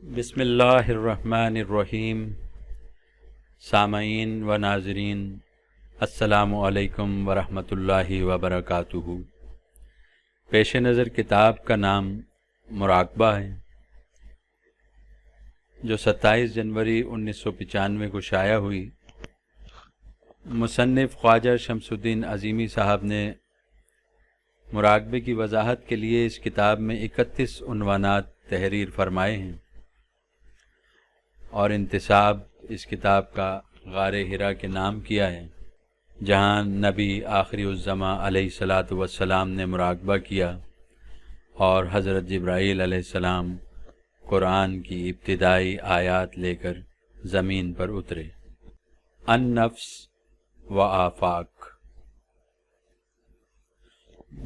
بسم اللہ الرحمن الرحیم۔ سامعین و ناظرین، السلام علیکم ورحمۃ اللہ وبرکاتہ۔ پیش نظر کتاب کا نام مراقبہ ہے، جو 27 جنوری 1995 کو شائع ہوئی۔ مصنف خواجہ شمس الدین عظیمی صاحب نے مراقبے کی وضاحت کے لیے اس کتاب میں 31 عنوانات تحریر فرمائے ہیں، اور انتساب اس کتاب کا غار حرا کے نام کیا ہے، جہاں نبی آخری الزماں علیہ الصلاۃ والسلام نے مراقبہ کیا اور حضرت جبرائیل علیہ السلام قرآن کی ابتدائی آیات لے کر زمین پر اترے۔ النفس و آفاق۔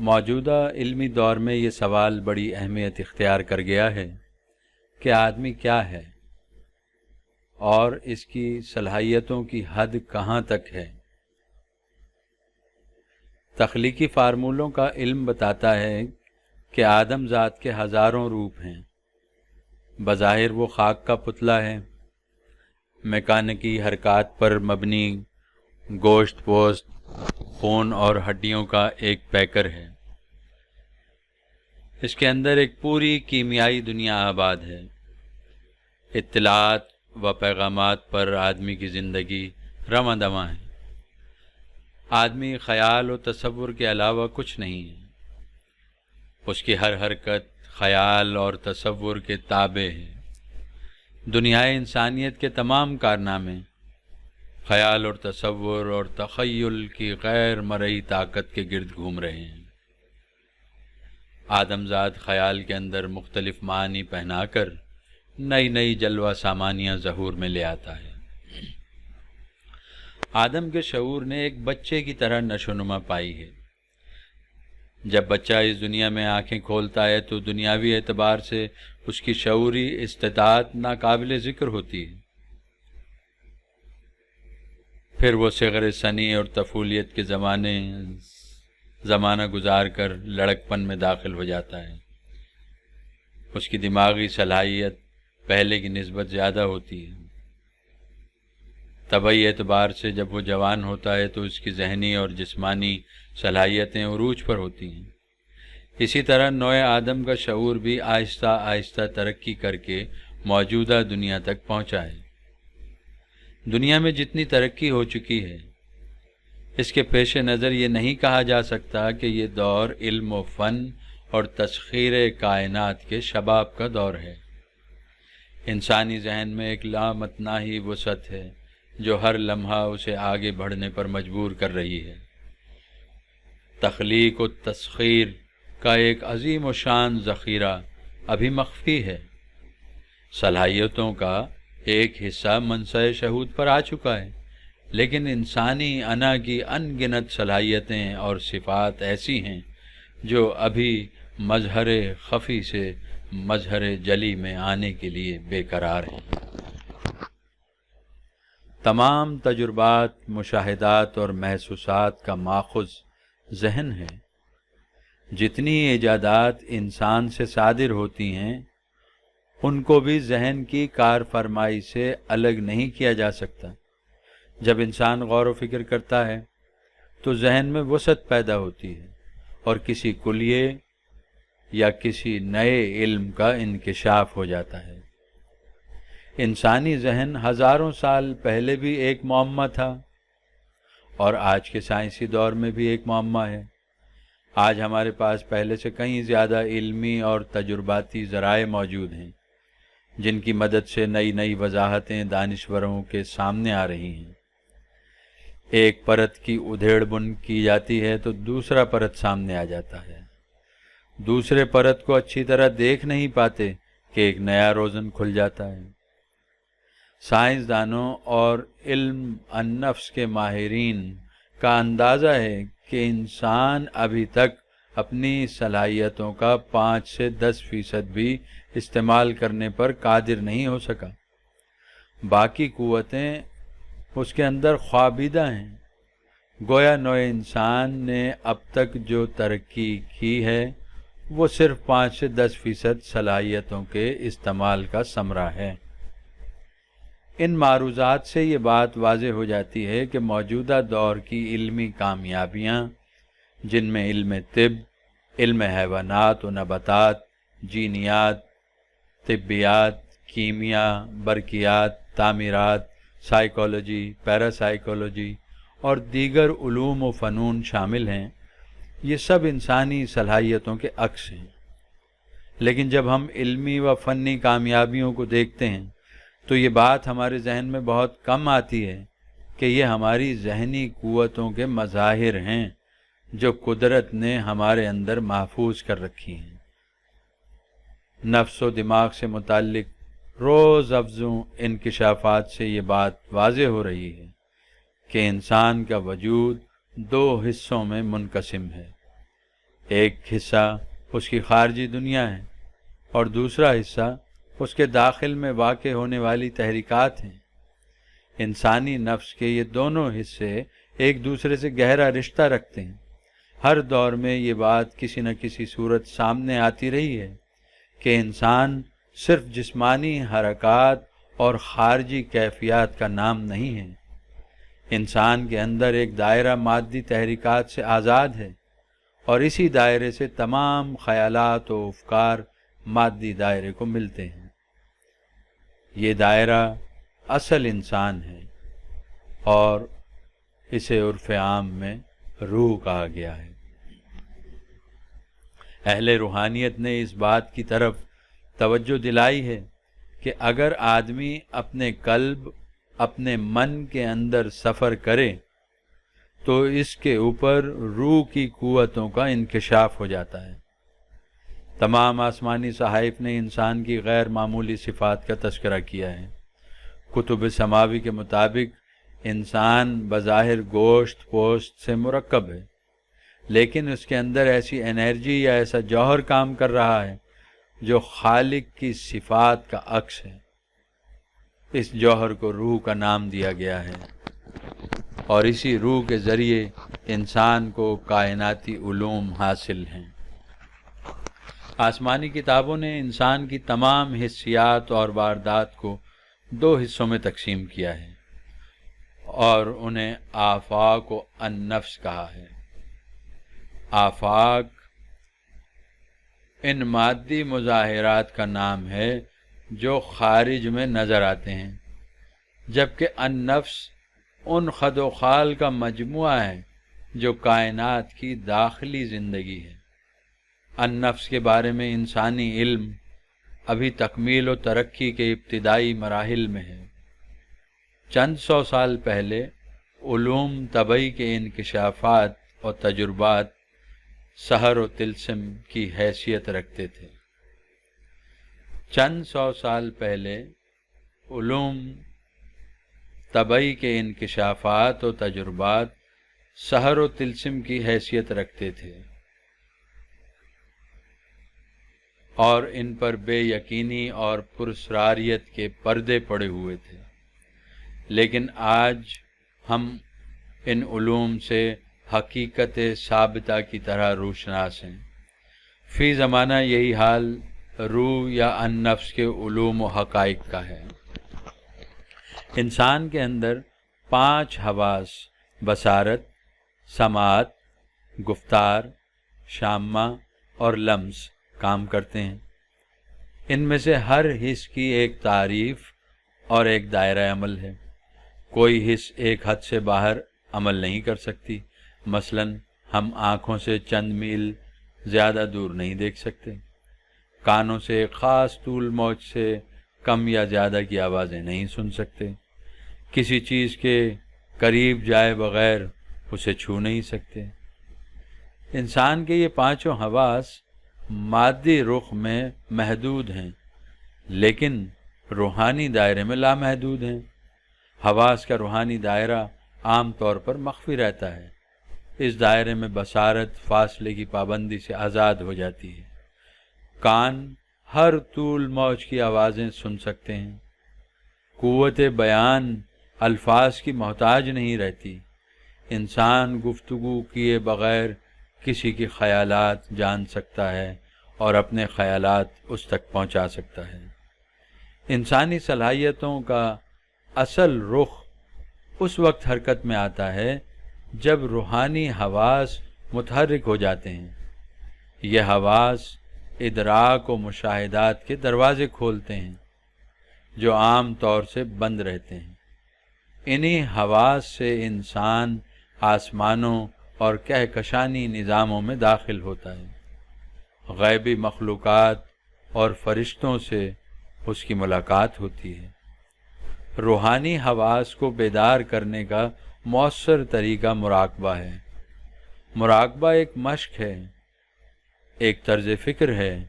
موجودہ علمی دور میں یہ سوال بڑی اہمیت اختیار کر گیا ہے کہ آدمی کیا ہے اور اس کی صلاحیتوں کی حد کہاں تک ہے۔ تخلیقی فارمولوں کا علم بتاتا ہے کہ آدم ذات کے ہزاروں روپ ہیں۔ بظاہر وہ خاک کا پتلا ہے، میکانکی حرکات پر مبنی گوشت پوست، خون اور ہڈیوں کا ایک پیکر ہے۔ اس کے اندر ایک پوری کیمیائی دنیا آباد ہے۔ اطلاعات و پیغامات پر آدمی کی زندگی رواں دواں ہے۔ آدمی خیال و تصور کے علاوہ کچھ نہیں ہے۔ اس کی ہر حرکت خیال اور تصور کے تابع ہے۔ دنیائے انسانیت کے تمام کارنامے خیال اور تصور اور تخیل کی غیر مرئی طاقت کے گرد گھوم رہے ہیں۔ آدم ذات خیال کے اندر مختلف معنی پہنا کر نئی نئی جلوہ سامانیاں ظہور میں لے آتا ہے۔ آدم کے شعور نے ایک بچے کی طرح نشو و نما پائی ہے۔ جب بچہ اس دنیا میں آنکھیں کھولتا ہے تو دنیاوی اعتبار سے اس کی شعوری استطاعت ناقابل ذکر ہوتی ہے۔ پھر وہ صغر ثنی اور طفولیت کے زمانہ گزار کر لڑکپن میں داخل ہو جاتا ہے۔ اس کی دماغی صلاحیت پہلے کی نسبت زیادہ ہوتی ہے۔ طبعی اعتبار سے جب وہ جوان ہوتا ہے تو اس کی ذہنی اور جسمانی صلاحیتیں عروج پر ہوتی ہیں۔ اسی طرح نوع آدم کا شعور بھی آہستہ آہستہ ترقی کر کے موجودہ دنیا تک پہنچا ہے۔ دنیا میں جتنی ترقی ہو چکی ہے، اس کے پیش نظر یہ نہیں کہا جا سکتا کہ یہ دور علم و فن اور تسخیر کائنات کے شباب کا دور ہے۔ انسانی ذہن میں ایک لامتناہی وسعت ہے جو ہر لمحہ اسے آگے بڑھنے پر مجبور کر رہی ہے۔ تخلیق و تسخیر کا ایک عظیم و شان ذخیرہ ابھی مخفی ہے۔ صلاحیتوں کا ایک حصہ منصع شہود پر آ چکا ہے، لیکن انسانی انا کی ان گنت صلاحیتیں اور صفات ایسی ہیں جو ابھی مظہر خفی سے مظہر جلی میں آنے کے لیے بے قرار ہیں۔ تمام تجربات، مشاہدات اور محسوسات کا ماخذ ذہن ہے۔ جتنی ایجادات انسان سے صادر ہوتی ہیں ان کو بھی ذہن کی کار فرمائی سے الگ نہیں کیا جا سکتا۔ جب انسان غور و فکر کرتا ہے تو ذہن میں وسعت پیدا ہوتی ہے اور کسی کلیے یا کسی نئے علم کا انکشاف ہو جاتا ہے۔ انسانی ذہن ہزاروں سال پہلے بھی ایک معمہ تھا اور آج کے سائنسی دور میں بھی ایک معمہ ہے۔ آج ہمارے پاس پہلے سے کہیں زیادہ علمی اور تجرباتی ذرائع موجود ہیں، جن کی مدد سے نئی نئی وضاحتیں دانشوروں کے سامنے آ رہی ہیں۔ ایک پرت کی ادھیڑ بن کی جاتی ہے تو دوسرا پرت سامنے آ جاتا ہے۔ دوسرے پرت کو اچھی طرح دیکھ نہیں پاتے کہ ایک نیا روزن کھل جاتا ہے۔ سائنسدانوں اور علم النفس کے ماہرین کا اندازہ ہے کہ انسان ابھی تک اپنی صلاحیتوں کا 5 سے 10% بھی استعمال کرنے پر قادر نہیں ہو سکا۔ باقی قوتیں اس کے اندر خوابیدہ ہیں۔ گویا نوع انسان نے اب تک جو ترقی کی ہے وہ صرف 5 سے 10% صلاحیتوں کے استعمال کا ثمرہ ہے۔ ان معروضات سے یہ بات واضح ہو جاتی ہے کہ موجودہ دور کی علمی کامیابیاں، جن میں علم طب، علم حیوانات و نباتات، جینیات، طبیات، کیمیا، برقیات، تعمیرات، سائیکالوجی، پیراسائیکالوجی اور دیگر علوم و فنون شامل ہیں، یہ سب انسانی صلاحیتوں کے عکس ہیں۔ لیکن جب ہم علمی و فنی کامیابیوں کو دیکھتے ہیں تو یہ بات ہمارے ذہن میں بہت کم آتی ہے کہ یہ ہماری ذہنی قوتوں کے مظاہر ہیں جو قدرت نے ہمارے اندر محفوظ کر رکھی ہیں۔ نفس و دماغ سے متعلق روز افزوں انکشافات سے یہ بات واضح ہو رہی ہے کہ انسان کا وجود 2 حصوں میں منقسم ہے۔ ایک حصہ اس کی خارجی دنیا ہے اور دوسرا حصہ اس کے داخل میں واقع ہونے والی تحریکات ہیں۔ انسانی نفس کے یہ دونوں حصے ایک دوسرے سے گہرا رشتہ رکھتے ہیں۔ ہر دور میں یہ بات کسی نہ کسی صورت سامنے آتی رہی ہے کہ انسان صرف جسمانی حرکات اور خارجی کیفیات کا نام نہیں ہے۔ انسان کے اندر ایک دائرہ مادی تحریکات سے آزاد ہے اور اسی دائرے سے تمام خیالات و افکار مادی دائرے کو ملتے ہیں۔ یہ دائرہ اصل انسان ہے اور اسے عرف عام میں روح کہا گیا ہے۔ اہل روحانیت نے اس بات کی طرف توجہ دلائی ہے کہ اگر آدمی اپنے قلب، اپنے من کے اندر سفر کرے تو اس کے اوپر روح کی قوتوں کا انکشاف ہو جاتا ہے۔ تمام آسمانی صحائف نے انسان کی غیر معمولی صفات کا تذکرہ کیا ہے۔ کتب سماوی کے مطابق انسان بظاہر گوشت پوست سے مرکب ہے، لیکن اس کے اندر ایسی انرجی یا ایسا جوہر کام کر رہا ہے جو خالق کی صفات کا عکس ہے۔ اس جوہر کو روح کا نام دیا گیا ہے اور اسی روح کے ذریعے انسان کو کائناتی علوم حاصل ہیں۔ آسمانی کتابوں نے انسان کی تمام حسیات اور واردات کو 2 حصوں میں تقسیم کیا ہے اور انہیں آفاق و النفس کہا ہے۔ آفاق ان مادی مظاہرات کا نام ہے جو خارج میں نظر آتے ہیں، جبکہ النفس ان خد و خال کا مجموعہ ہے جو کائنات کی داخلی زندگی ہے۔ النفس کے بارے میں انسانی علم ابھی تکمیل و ترقی کے ابتدائی مراحل میں ہے۔ چند 100 سال پہلے علوم طبعی کے انکشافات اور تجربات سحر و طلسم کی حیثیت رکھتے تھے۔ چند 100 سال پہلے علوم طبعی کے انکشافات و تجربات سحر و طلسم کی حیثیت رکھتے تھے اور ان پر بے یقینی اور پراسراریت کے پردے پڑے ہوئے تھے، لیکن آج ہم ان علوم سے حقیقت ثابتہ کی طرح روشناس ہیں۔ فی زمانہ یہی حال روح یا النفس کے علوم و حقائق کا ہے۔ انسان کے اندر 5 حواس بصارت، سماعت، گفتار، شامہ اور لمس کام کرتے ہیں۔ ان میں سے ہر حص کی ایک تعریف اور ایک دائرہ عمل ہے۔ کوئی حص ایک حد سے باہر عمل نہیں کر سکتی۔ مثلا ہم آنکھوں سے چند میل زیادہ دور نہیں دیکھ سکتے، کانوں سے ایک خاص طول موج سے کم یا زیادہ کی آوازیں نہیں سن سکتے، کسی چیز کے قریب جائے بغیر اسے چھو نہیں سکتے۔ انسان کے یہ 5 حواس مادی رخ میں محدود ہیں لیکن روحانی دائرے میں لامحدود ہیں۔ حواس کا روحانی دائرہ عام طور پر مخفی رہتا ہے۔ اس دائرے میں بصارت فاصلے کی پابندی سے آزاد ہو جاتی ہے۔ کان ہر طول موج کی آوازیں سن سکتے ہیں۔ قوت بیان الفاظ کی محتاج نہیں رہتی۔ انسان گفتگو کیے بغیر کسی کے خیالات جان سکتا ہے اور اپنے خیالات اس تک پہنچا سکتا ہے۔ انسانی صلاحیتوں کا اصل رخ اس وقت حرکت میں آتا ہے جب روحانی حواس متحرک ہو جاتے ہیں۔ یہ حواس ادراک و مشاہدات کے دروازے کھولتے ہیں جو عام طور سے بند رہتے ہیں۔ انہی حواس سے انسان آسمانوں اور کہکشانی نظاموں میں داخل ہوتا ہے۔ غیبی مخلوقات اور فرشتوں سے اس کی ملاقات ہوتی ہے۔ روحانی حواس کو بیدار کرنے کا مؤثر طریقہ مراقبہ ہے۔ مراقبہ ایک مشق ہے، ایک طرز فکر ہے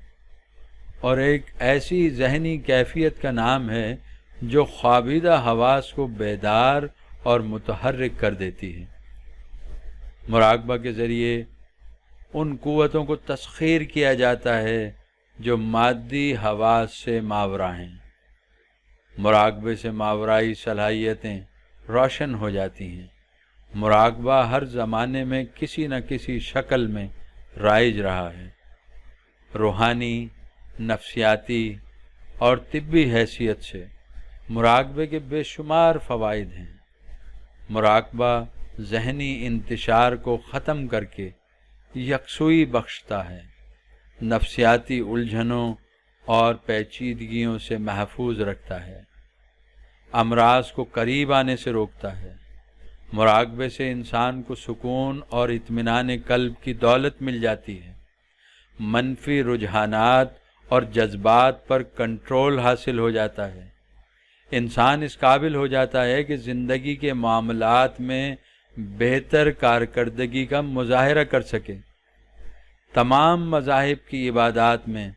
اور ایک ایسی ذہنی کیفیت کا نام ہے جو خوابیدہ حواس کو بیدار اور متحرک کر دیتی ہے۔ مراقبہ کے ذریعے ان قوتوں کو تسخیر کیا جاتا ہے جو مادی حواس سے ماورا ہیں۔ مراقبے سے ماورائی صلاحیتیں روشن ہو جاتی ہیں۔ مراقبہ ہر زمانے میں کسی نہ کسی شکل میں رائج رہا ہے۔ روحانی، نفسیاتی اور طبی حیثیت سے مراقبے کے بے شمار فوائد ہیں۔ مراقبہ ذہنی انتشار کو ختم کر کے یکسوئی بخشتا ہے، نفسیاتی الجھنوں اور پیچیدگیوں سے محفوظ رکھتا ہے، امراض کو قریب آنے سے روکتا ہے۔ مراقبے سے انسان کو سکون اور اطمینان قلب کی دولت مل جاتی ہے۔ منفی رجحانات اور جذبات پر کنٹرول حاصل ہو جاتا ہے۔ انسان اس قابل ہو جاتا ہے کہ زندگی کے معاملات میں بہتر کارکردگی کا مظاہرہ کر سکے۔ تمام مذاہب کی عبادات میں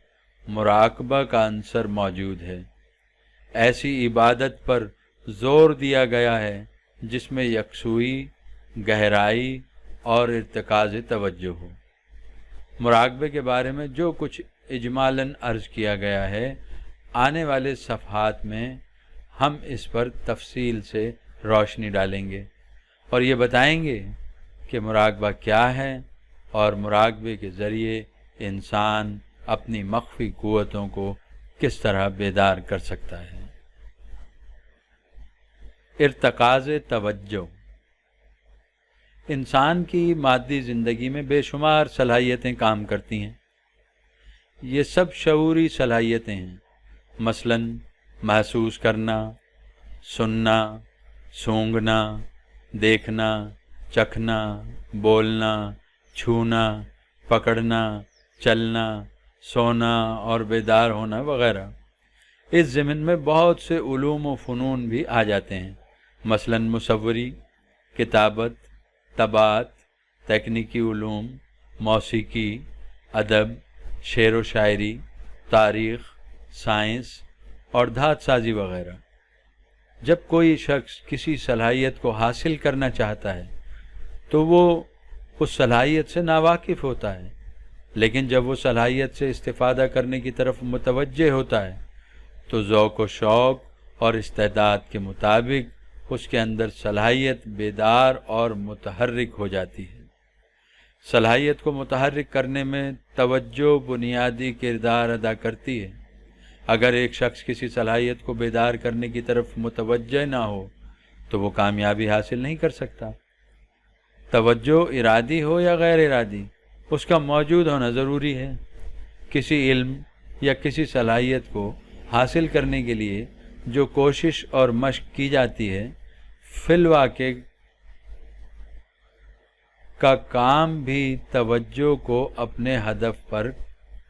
مراقبہ کا عنصر موجود ہے۔ ایسی عبادت پر زور دیا گیا ہے جس میں یکسوئی، گہرائی اور ارتکاز توجہ ہو۔ مراقبے کے بارے میں جو کچھ اجمالاً عرض کیا گیا ہے، آنے والے صفحات میں ہم اس پر تفصیل سے روشنی ڈالیں گے اور یہ بتائیں گے کہ مراقبہ کیا ہے اور مراقبے کے ذریعے انسان اپنی مخفی قوتوں کو کس طرح بیدار کر سکتا ہے۔ ارتکاز توجہ۔ انسان کی مادی زندگی میں بے شمار صلاحیتیں کام کرتی ہیں۔ یہ سب شعوری صلاحیتیں ہیں، مثلاً محسوس کرنا، سننا، سونگھنا، دیکھنا، چکھنا، بولنا، چھونا، پکڑنا، چلنا، سونا اور بیدار ہونا وغیرہ۔ اس ضمن میں بہت سے علوم و فنون بھی آ جاتے ہیں، مثلاً مصوری، کتابت، طباعت، تکنیکی علوم، موسیقی، ادب، شعر و شاعری، تاریخ، سائنس اور دھات سازی وغیرہ۔ جب کوئی شخص کسی صلاحیت کو حاصل کرنا چاہتا ہے تو وہ اس صلاحیت سے ناواقف ہوتا ہے، لیکن جب وہ صلاحیت سے استفادہ کرنے کی طرف متوجہ ہوتا ہے تو ذوق و شوق اور استعداد کے مطابق اس کے اندر صلاحیت بیدار اور متحرک ہو جاتی ہے۔ صلاحیت کو متحرک کرنے میں توجہ بنیادی کردار ادا کرتی ہے۔ اگر ایک شخص کسی صلاحیت کو بیدار کرنے کی طرف متوجہ نہ ہو تو وہ کامیابی حاصل نہیں کر سکتا۔ توجہ ارادی ہو یا غیر ارادی، اس کا موجود ہونا ضروری ہے۔ کسی علم یا کسی صلاحیت کو حاصل کرنے کے لیے جو کوشش اور مشق کی جاتی ہے، فی الواقع کا کام بھی توجہ کو اپنے ہدف پر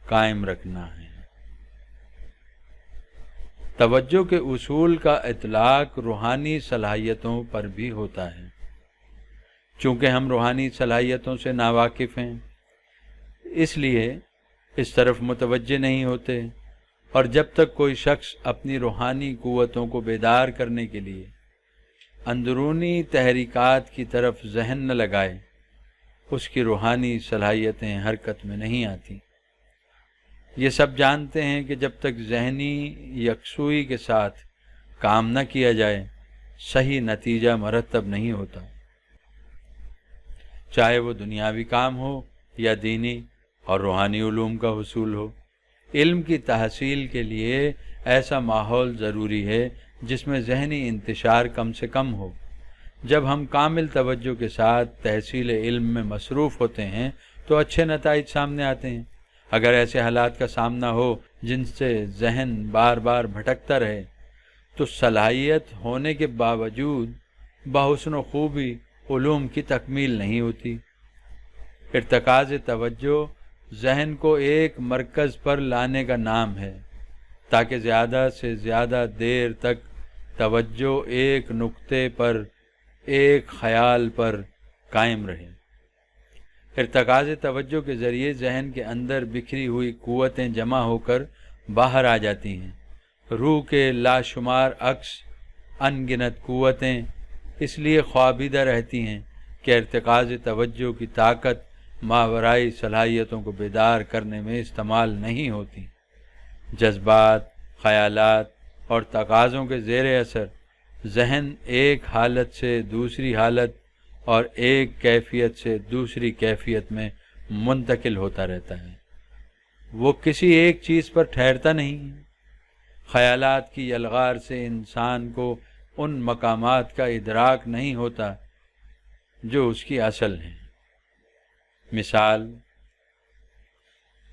قائم رکھنا ہے۔ توجہ کے اصول کا اطلاق روحانی صلاحیتوں پر بھی ہوتا ہے۔ چونکہ ہم روحانی صلاحیتوں سے ناواقف ہیں، اس لیے اس طرف متوجہ نہیں ہوتے، اور جب تک کوئی شخص اپنی روحانی قوتوں کو بیدار کرنے کے لیے اندرونی تحریکات کی طرف ذہن نہ لگائے، اس کی روحانی صلاحیتیں حرکت میں نہیں آتی۔ یہ سب جانتے ہیں کہ جب تک ذہنی یکسوئی کے ساتھ کام نہ کیا جائے، صحیح نتیجہ مرتب نہیں ہوتا۔ چاہے وہ دنیاوی کام ہو یا دینی، اور روحانی علوم کا حصول ہو۔ علم کی تحصیل کے لیے ایسا ماحول ضروری ہے جس میں ذہنی انتشار کم سے کم ہو۔ جب ہم کامل توجہ کے ساتھ تحصیل علم میں مصروف ہوتے ہیں تو اچھے نتائج سامنے آتے ہیں۔ اگر ایسے حالات کا سامنا ہو جن سے ذہن بار بار بھٹکتا رہے تو صلاحیت ہونے کے باوجود بحسن و خوبی علوم کی تکمیل نہیں ہوتی۔ ارتکاز توجہ ذہن کو ایک مرکز پر لانے کا نام ہے تاکہ زیادہ سے زیادہ دیر تک توجہ ایک نقطے پر، ایک خیال پر قائم رہے۔ ارتکاز توجہ کے ذریعے ذہن کے اندر بکھری ہوئی قوتیں جمع ہو کر باہر آ جاتی ہیں۔ روح کے لاشمار عکس ان گنت قوتیں اس لیے خوابیدہ رہتی ہیں کہ ارتکاز توجہ کی طاقت ماورائی صلاحیتوں کو بیدار کرنے میں استعمال نہیں ہوتی۔ جذبات، خیالات اور تقاضوں کے زیر اثر ذہن ایک حالت سے دوسری حالت اور ایک کیفیت سے دوسری کیفیت میں منتقل ہوتا رہتا ہے۔ وہ کسی ایک چیز پر ٹھہرتا نہیں ہے۔ خیالات کی یلغار سے انسان کو ان مقامات کا ادراک نہیں ہوتا جو اس کی اصل ہیں۔ مثال،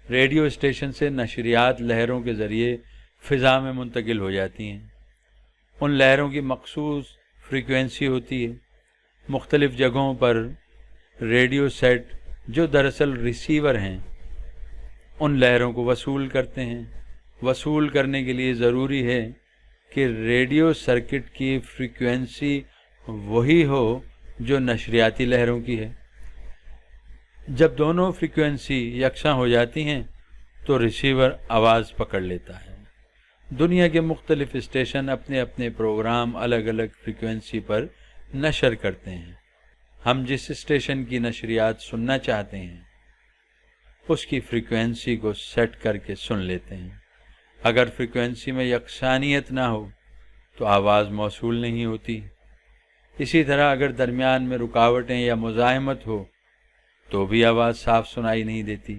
ریڈیو اسٹیشن سے نشریات لہروں کے ذریعے فضا میں منتقل ہو جاتی ہیں۔ ان لہروں کی مخصوص فریکوینسی ہوتی ہے۔ مختلف جگہوں پر ریڈیو سیٹ جو دراصل ریسیور ہیں ان لہروں کو وصول کرتے ہیں۔ وصول کرنے کے لیے ضروری ہے کہ ریڈیو سرکٹ کی فریکوینسی وہی ہو جو نشریاتی لہروں کی ہے۔ جب دونوں فریکوینسی یکساں ہو جاتی ہیں تو ریسیور آواز پکڑ لیتا ہے۔ دنیا کے مختلف اسٹیشن اپنے اپنے پروگرام الگ الگ فریکوینسی پر نشر کرتے ہیں۔ ہم جس اسٹیشن کی نشریات سننا چاہتے ہیں اس کی فریکوینسی کو سیٹ کر کے سن لیتے ہیں۔ اگر فریکوینسی میں یکسانیت نہ ہو تو آواز موصول نہیں ہوتی۔ اسی طرح اگر درمیان میں رکاوٹیں یا مزاحمت ہو تو بھی آواز صاف سنائی نہیں دیتی۔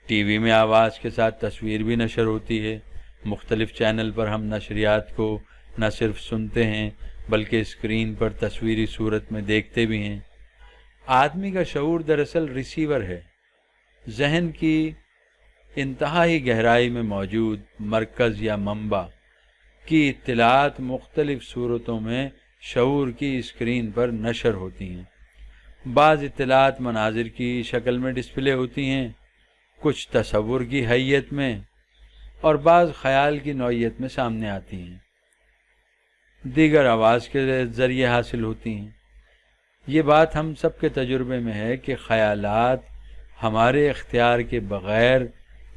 ٹی وی میں آواز کے ساتھ تصویر بھی نشر ہوتی ہے۔ مختلف چینل پر ہم نشریات کو نہ صرف سنتے ہیں بلکہ اسکرین پر تصویری صورت میں دیکھتے بھی ہیں۔ آدمی کا شعور دراصل ریسیور ہے۔ ذہن کی انتہائی گہرائی میں موجود مرکز یا منبع کی اطلاعات مختلف صورتوں میں شعور کی اسکرین پر نشر ہوتی ہیں۔ بعض اطلاعات مناظر کی شکل میں ڈسپلے ہوتی ہیں، کچھ تصور کی حیت میں اور بعض خیال کی نوعیت میں سامنے آتی ہیں، دیگر آواز کے ذریعے حاصل ہوتی ہیں۔ یہ بات ہم سب کے تجربے میں ہے کہ خیالات ہمارے اختیار کے بغیر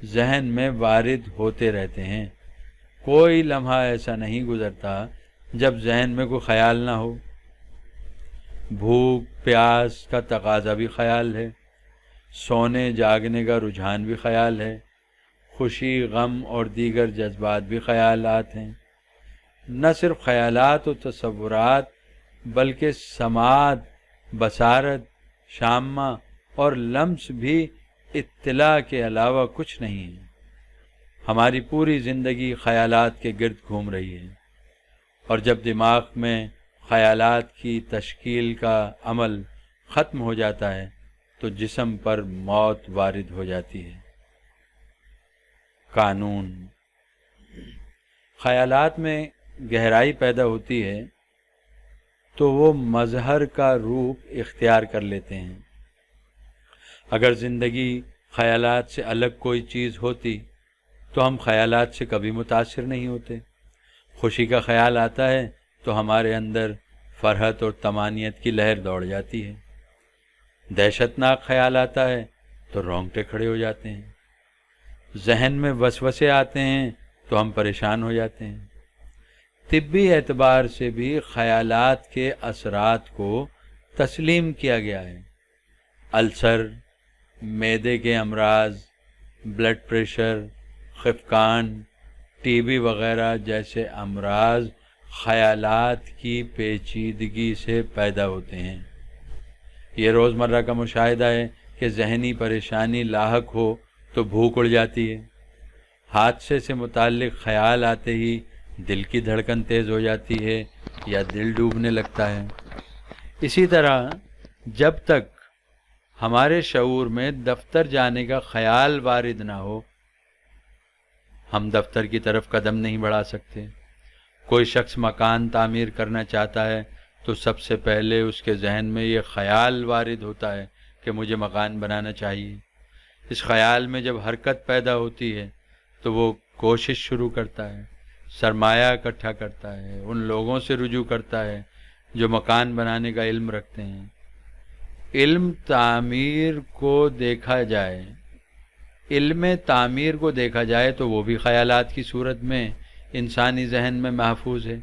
ذہن میں وارد ہوتے رہتے ہیں۔ کوئی لمحہ ایسا نہیں گزرتا جب ذہن میں کوئی خیال نہ ہو۔ بھوک پیاس کا تقاضا بھی خیال ہے، سونے جاگنے کا رجحان بھی خیال ہے، خوشی غم اور دیگر جذبات بھی خیالات ہیں۔ نہ صرف خیالات و تصورات بلکہ سماعت، بصارت، شامہ اور لمس بھی اطلاع کے علاوہ کچھ نہیں ہے۔ ہماری پوری زندگی خیالات کے گرد گھوم رہی ہے، اور جب دماغ میں خیالات کی تشکیل کا عمل ختم ہو جاتا ہے تو جسم پر موت وارد ہو جاتی ہے۔ قانون، خیالات میں گہرائی پیدا ہوتی ہے تو وہ مظہر کا روپ اختیار کر لیتے ہیں۔ اگر زندگی خیالات سے الگ کوئی چیز ہوتی تو ہم خیالات سے کبھی متاثر نہیں ہوتے۔ خوشی کا خیال آتا ہے تو ہمارے اندر فرحت اور طمانینت کی لہر دوڑ جاتی ہے۔ دہشت ناک خیال آتا ہے تو رونگٹے کھڑے ہو جاتے ہیں۔ ذہن میں وسوسے آتے ہیں تو ہم پریشان ہو جاتے ہیں۔ طبی اعتبار سے بھی خیالات کے اثرات کو تسلیم کیا گیا ہے۔ السر، معدے کے امراض، بلڈ پریشر، خفقان، ٹی بی وغیرہ جیسے امراض خیالات کی پیچیدگی سے پیدا ہوتے ہیں۔ یہ روزمرہ کا مشاہدہ ہے کہ ذہنی پریشانی لاحق ہو تو بھوک اڑ جاتی ہے، حادثے سے متعلق خیال آتے ہی دل کی دھڑکن تیز ہو جاتی ہے یا دل ڈوبنے لگتا ہے۔ اسی طرح جب تک ہمارے شعور میں دفتر جانے کا خیال وارد نہ ہو، ہم دفتر کی طرف قدم نہیں بڑھا سکتے۔ کوئی شخص مکان تعمیر کرنا چاہتا ہے تو سب سے پہلے اس کے ذہن میں یہ خیال وارد ہوتا ہے کہ مجھے مکان بنانا چاہیے۔ اس خیال میں جب حرکت پیدا ہوتی ہے تو وہ کوشش شروع کرتا ہے، سرمایہ اکٹھا کرتا ہے، ان لوگوں سے رجوع کرتا ہے جو مکان بنانے کا علم رکھتے ہیں۔ علم تعمیر کو دیکھا جائے تو وہ بھی خیالات کی صورت میں انسانی ذہن میں محفوظ ہے۔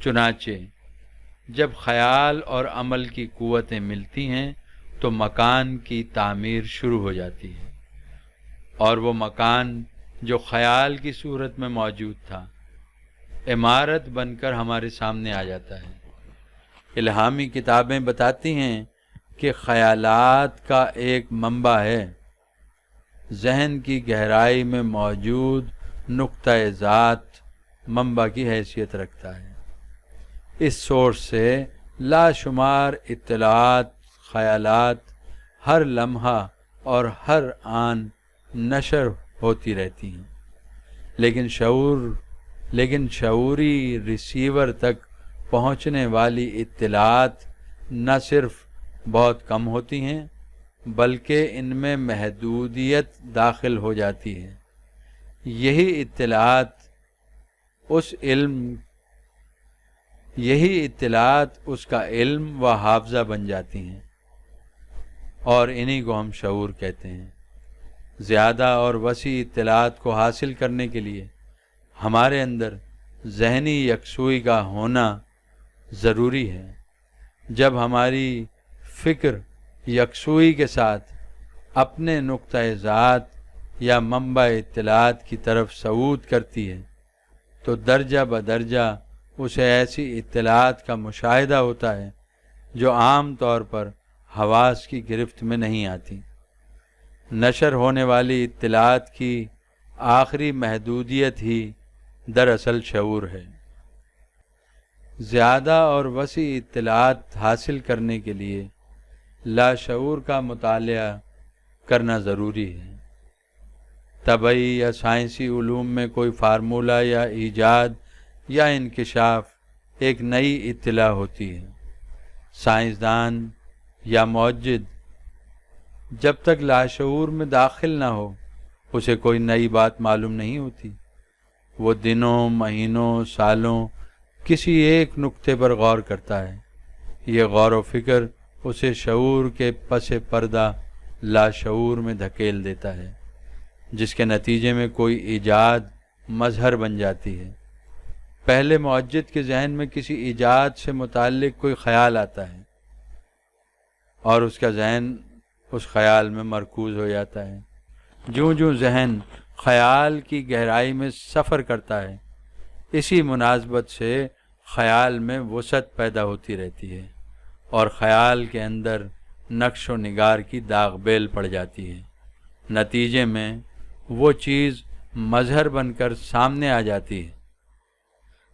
چنانچہ جب خیال اور عمل کی قوتیں ملتی ہیں تو مکان کی تعمیر شروع ہو جاتی ہے، اور وہ مکان جو خیال کی صورت میں موجود تھا عمارت بن کر ہمارے سامنے آ جاتا ہے۔ الہامی کتابیں بتاتی ہیں کہ خیالات کا ایک منبع ہے، ذہن کی گہرائی میں موجود نقطۂ ذات منبع کی حیثیت رکھتا ہے۔ اس سورس سے لاشمار اطلاعات، خیالات ہر لمحہ اور ہر آن نشر ہوتی رہتی ہیں، لیکن شعوری ریسیور تک پہنچنے والی اطلاعات نہ صرف بہت کم ہوتی ہیں بلکہ ان میں محدودیت داخل ہو جاتی ہے۔ یہی اطلاعات اس کا علم و حافظہ بن جاتی ہیں، اور انہی کو ہم شعور کہتے ہیں۔ زیادہ اور وسیع اطلاعات کو حاصل کرنے کے لیے ہمارے اندر ذہنی یکسوئی کا ہونا ضروری ہے۔ جب ہماری فکر یکسوئی کے ساتھ اپنے نقطۂ ذات یا منبع اطلاعات کی طرف صعود کرتی ہے تو درجہ بدرجہ اسے ایسی اطلاعات کا مشاہدہ ہوتا ہے جو عام طور پر حواس کی گرفت میں نہیں آتی۔ نشر ہونے والی اطلاعات کی آخری محدودیت ہی دراصل شعور ہے۔ زیادہ اور وسیع اطلاعات حاصل کرنے کے لیے لاشعور کا مطالعہ کرنا ضروری ہے۔ طبعی یا سائنسی علوم میں کوئی فارمولہ یا ایجاد یا انکشاف ایک نئی اطلاع ہوتی ہے۔ سائنسدان یا معجد جب تک لاشعور میں داخل نہ ہو اسے کوئی نئی بات معلوم نہیں ہوتی۔ وہ دنوں، مہینوں، سالوں کسی ایک نقطے پر غور کرتا ہے۔ یہ غور و فکر اسے شعور کے پس پردہ لاشعور میں دھکیل دیتا ہے، جس کے نتیجے میں کوئی ایجاد مظہر بن جاتی ہے۔ پہلے معجد کے ذہن میں کسی ایجاد سے متعلق کوئی خیال آتا ہے اور اس کا ذہن اس خیال میں مرکوز ہو جاتا ہے۔ جوں جوں ذہن خیال کی گہرائی میں سفر کرتا ہے، اسی مناسبت سے خیال میں وسعت پیدا ہوتی رہتی ہے اور خیال کے اندر نقش و نگار کی داغ بیل پڑ جاتی ہے۔ نتیجے میں وہ چیز مظہر بن کر سامنے آ جاتی ہے۔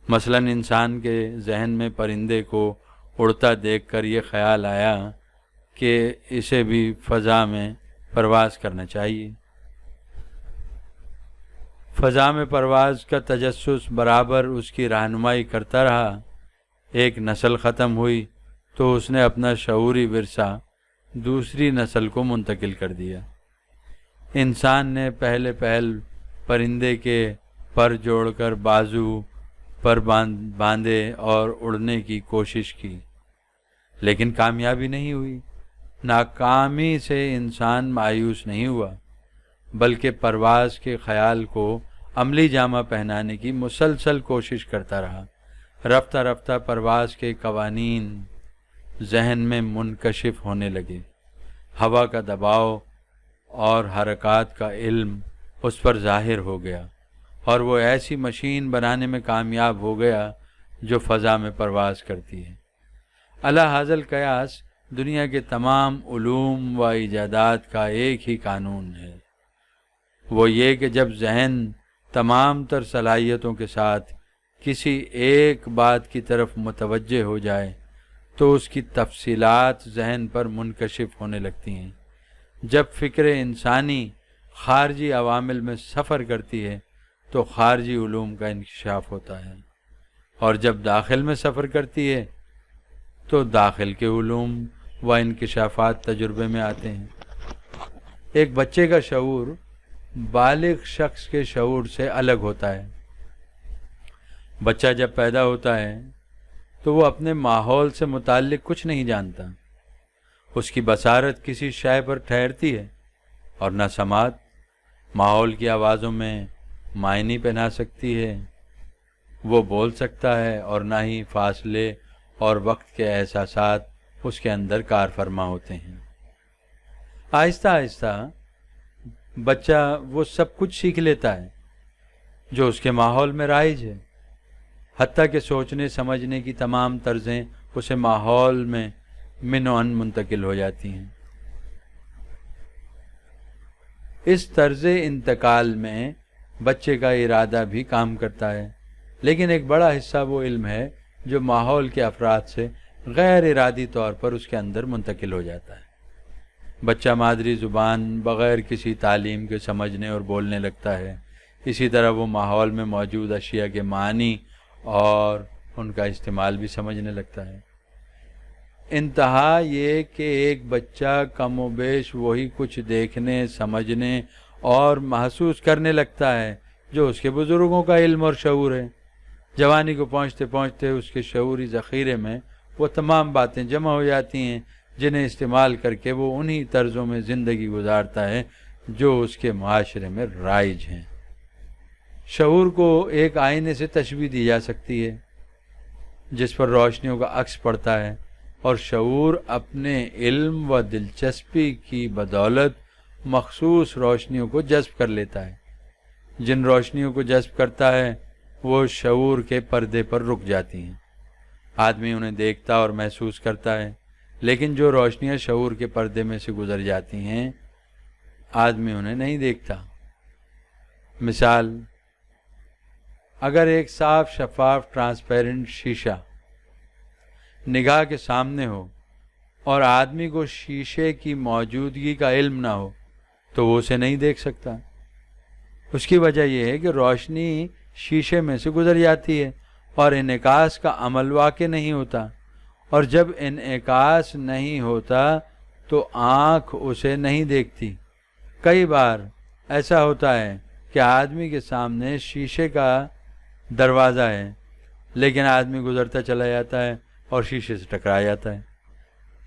مثلا انسان کے ذہن میں پرندے کو اڑتا دیکھ کر یہ خیال آیا کہ اسے بھی فضا میں پرواز کرنا چاہیے۔ فضا میں پرواز کا تجسس برابر اس کی رہنمائی کرتا رہا۔ ایک نسل ختم ہوئی تو اس نے اپنا شعوری ورثہ دوسری نسل کو منتقل کر دیا۔ انسان نے پہلے پرندے کے پر جوڑ کر بازو پر باندھے اور اڑنے کی کوشش کی، لیکن کامیابی نہیں ہوئی۔ ناکامی سے انسان مایوس نہیں ہوا، بلکہ پرواز کے خیال کو عملی جامہ پہنانے کی مسلسل کوشش کرتا رہا۔ رفتہ رفتہ پرواز کے قوانین ذہن میں منکشف ہونے لگے۔ ہوا کا دباؤ اور حرکات کا علم اس پر ظاہر ہو گیا اور وہ ایسی مشین بنانے میں کامیاب ہو گیا جو فضا میں پرواز کرتی ہے۔ علی ھذا القیاس دنیا کے تمام علوم و ایجادات کا ایک ہی قانون ہے، وہ یہ کہ جب ذہن تمام تر صلاحیتوں کے ساتھ کسی ایک بات کی طرف متوجہ ہو جائے تو اس کی تفصیلات ذہن پر منکشف ہونے لگتی ہیں۔ جب فکر انسانی خارجی عوامل میں سفر کرتی ہے تو خارجی علوم کا انکشاف ہوتا ہے، اور جب داخل میں سفر کرتی ہے تو داخل کے علوم و انکشافات تجربے میں آتے ہیں۔ ایک بچے کا شعور بالغ شخص کے شعور سے الگ ہوتا ہے۔ بچہ جب پیدا ہوتا ہے تو وہ اپنے ماحول سے متعلق کچھ نہیں جانتا، اس کی بصارت کسی شے پر ٹھہرتی ہے اور نہ سماعت ماحول کی آوازوں میں معنی پہنا سکتی ہے، وہ بول سکتا ہے، اور نہ ہی فاصلے اور وقت کے احساسات اس کے اندر کار فرما ہوتے ہیں۔ آہستہ آہستہ بچہ وہ سب کچھ سیکھ لیتا ہے جو اس کے ماحول میں رائج ہے، حتیٰ کہ سوچنے سمجھنے کی تمام طرزیں اسے ماحول میں من و ان منتقل ہو جاتی ہیں۔ اس طرز انتقال میں بچے کا ارادہ بھی کام کرتا ہے، لیکن ایک بڑا حصہ وہ علم ہے جو ماحول کے افراد سے غیر ارادی طور پر اس کے اندر منتقل ہو جاتا ہے۔ بچہ مادری زبان بغیر کسی تعلیم کے سمجھنے اور بولنے لگتا ہے، اسی طرح وہ ماحول میں موجود اشیاء کے معنی اور ان کا استعمال بھی سمجھنے لگتا ہے۔ انتہا یہ کہ ایک بچہ کم و بیش وہی کچھ دیکھنے، سمجھنے اور محسوس کرنے لگتا ہے جو اس کے بزرگوں کا علم اور شعور ہے۔ جوانی کو پہنچتے پہنچتے اس کے شعوری ذخیرے میں وہ تمام باتیں جمع ہو جاتی ہیں جنہیں استعمال کر کے وہ انہی طرزوں میں زندگی گزارتا ہے جو اس کے معاشرے میں رائج ہیں۔ شعور کو ایک آئینے سے تشبیہ دی جا سکتی ہے جس پر روشنیوں کا عکس پڑتا ہے، اور شعور اپنے علم و دلچسپی کی بدولت مخصوص روشنیوں کو جذب کر لیتا ہے۔ جن روشنیوں کو جذب کرتا ہے وہ شعور کے پردے پر رک جاتی ہیں، آدمی انہیں دیکھتا اور محسوس کرتا ہے، لیکن جو روشنیاں شعور کے پردے میں سے گزر جاتی ہیں آدمی انہیں نہیں دیکھتا۔ مثال، اگر ایک صاف شفاف ٹرانسپیرنٹ شیشہ نگاہ کے سامنے ہو اور آدمی کو شیشے کی موجودگی کا علم نہ ہو تو وہ اسے نہیں دیکھ سکتا۔ اس کی وجہ یہ ہے کہ روشنی شیشے میں سے گزر جاتی ہے اور انعکاس کا عمل واقع نہیں ہوتا، اور جب انعکاس نہیں ہوتا تو آنکھ اسے نہیں دیکھتی۔ کئی بار ایسا ہوتا ہے کہ آدمی کے سامنے شیشے کا دروازہ ہے لیکن آدمی گزرتا چلا جاتا ہے اور شیشے سے ٹکرا جاتا ہے۔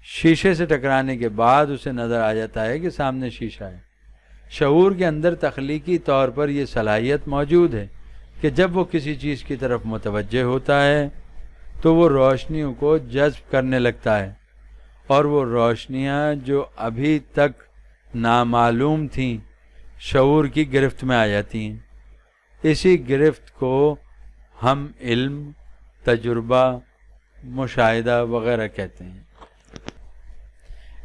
شیشے سے ٹکرانے کے بعد اسے نظر آ جاتا ہے کہ سامنے شیشہ ہے۔ شعور کے اندر تخلیقی طور پر یہ صلاحیت موجود ہے کہ جب وہ کسی چیز کی طرف متوجہ ہوتا ہے تو وہ روشنیوں کو جذب کرنے لگتا ہے، اور وہ روشنیاں جو ابھی تک نامعلوم تھیں شعور کی گرفت میں آ جاتی ہیں۔ اسی گرفت کو ہم علم، تجربہ، مشاہدہ وغیرہ کہتے ہیں۔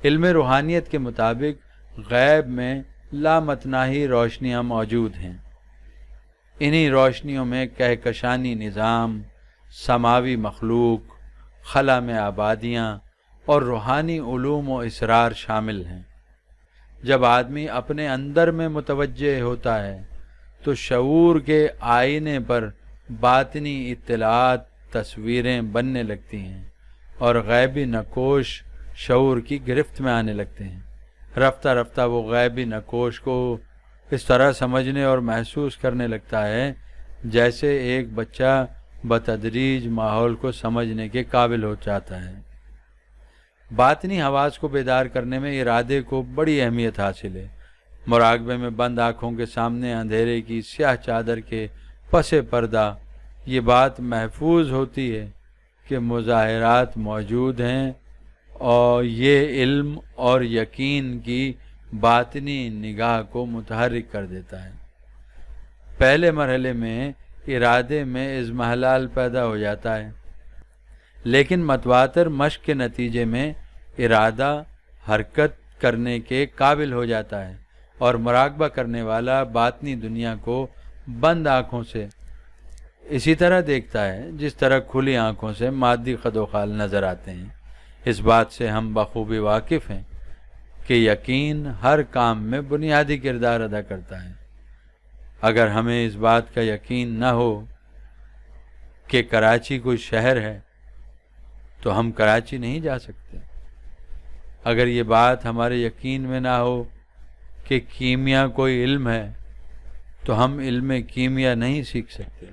علم روحانیت کے مطابق غیب میں لامتناہی روشنیاں موجود ہیں۔ انہی روشنیوں میں کہکشانی نظام، سماوی مخلوق، خلا میں آبادیاں اور روحانی علوم و اسرار شامل ہیں۔ جب آدمی اپنے اندر میں متوجہ ہوتا ہے تو شعور کے آئینے پر باطنی اطلاعات، تصویریں بننے لگتی ہیں اور غیبی نقوش شعور کی گرفت میں آنے لگتے ہیں۔ رفتہ رفتہ وہ غیبی نقوش کو اس طرح سمجھنے اور محسوس کرنے لگتا ہے جیسے ایک بچہ بتدریج ماحول کو سمجھنے کے قابل ہو جاتا ہے۔ باطنی حواس کو بیدار کرنے میں ارادے کو بڑی اہمیت حاصل ہے۔ مراقبے میں بند آنکھوں کے سامنے اندھیرے کی سیاہ چادر کے پس پردہ یہ بات محفوظ ہوتی ہے کہ مظاہرات موجود ہیں، اور یہ علم اور یقین کی باطنی نگاہ کو متحرک کر دیتا ہے۔ پہلے مرحلے میں ارادے میں اضمحلال پیدا ہو جاتا ہے، لیکن متواتر مشق کے نتیجے میں ارادہ حرکت کرنے کے قابل ہو جاتا ہے، اور مراقبہ کرنے والا باطنی دنیا کو بند آنکھوں سے اسی طرح دیکھتا ہے جس طرح کھلی آنکھوں سے مادی خد و خال نظر آتے ہیں۔ اس بات سے ہم بخوبی واقف ہیں کہ یقین ہر کام میں بنیادی کردار ادا کرتا ہے۔ اگر ہمیں اس بات کا یقین نہ ہو کہ کراچی کوئی شہر ہے تو ہم کراچی نہیں جا سکتے۔ اگر یہ بات ہمارے یقین میں نہ ہو کہ کیمیا کوئی علم ہے تو ہم علم کیمیا نہیں سیکھ سکتے۔